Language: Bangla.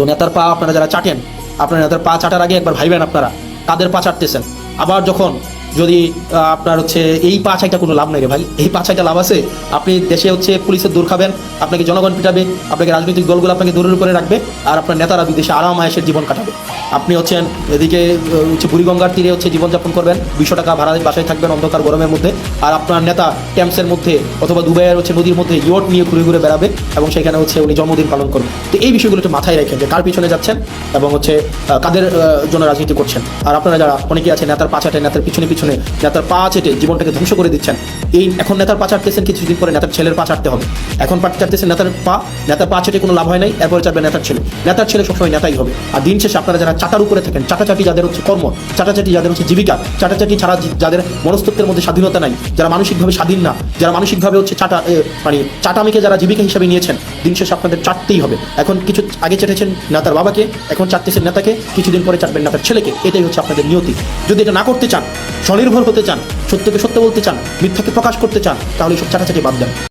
তো নেতার পা আপনারা যারা চাটেন, আপনার নেতার পা চাটার আগে একবার ভাইবেন আপনারা কাদের পা চাটতেছেন। আবার যখন যদি আপনার হচ্ছে এই পা চাইটা কোনো লাভ নেই রে ভাই, এই পা চাইটা লাভ আছে? আপনি দেশে হচ্ছে পুলিশের দূর খাবেন, আপনাকে জনগণ পিটাবে, আপনাকে রাজনৈতিক দলগুলো আপনাকে দূরের উপরে রাখবে, আর আপনার নেতারা বিদেশে আরাম আয়েসের জীবন কাটাবে। আপনি হচ্ছেন এদিকে হচ্ছে বুড়িগঙ্গার তীরে হচ্ছে জীবনযাপন করবেন, 200 টাকা ভাড়া বাসায় থাকবেন অন্ধকার গরমের মধ্যে, আর আপনার নেতা ট্যাম্পসের মধ্যে অথবা দুবাইয়ের হচ্ছে নদীর মধ্যে ইয়ট নিয়ে ঘুরে ঘুরে বেড়াবে এবং সেখানে হচ্ছে উনি জন্মদিন পালন করবেন। তো এই বিষয়গুলো একটু মাথায় রাখেন যে কার পিছনে যাচ্ছেন এবং হচ্ছে কাদের জন্য রাজনীতি করছেন। আর আপনারা যারা অনেকে আছে নেতার পা চাটে, নেতার পিছনে পিছনে নেতার পা চেটে জীবনটাকে ধ্বংস করে দিচ্ছেন। এই এখন নেতার পা চাটতেছেন, কিছুদিন পরে নেতার ছেলের পা চাটতে হবে। এখন পা চাটতেছেন নেতার পা চেটে কোনো লাভ হয় নাই, এরপরে চাটবে নেতার ছেলে। নেতার ছেলে সবসময় নেতাই হবে। আর দিন শেষে আপনারা যারা চাটার উপরে থাকেন, চাটাচাটি যাদের হচ্ছে কর্ম, চাটাচাটি যাদের হচ্ছে জীবিকা, চাটাচাটি ছাড়া যাদের মনস্তত্ত্বের মধ্যে স্বাধীনতা নাই, যারা মানসিকভাবে স্বাধীন না, যারা মানসিকভাবে হচ্ছে মানে চাটামিকে যারা জীবিকা হিসাবে নিয়েছেন, দিন শেষে আপনাদের চাটতেই হবে। এখন কিছু আগে চেটেছেন নেতার বাবাকে, এখন চাটতেছেন নেতাকে, কিছুদিন পরে চাটবেন নেতার ছেলেকে। এটাই হচ্ছে আপনাদের নিয়তি। যদি এটা না করতে চান, স্বনির্ভর হতে চান, সত্যকে সত্য বলতে চান, মিথ্যাকে প্রকাশ করতে চান, তাহলে সব চাটাচাটি বাদ দেন।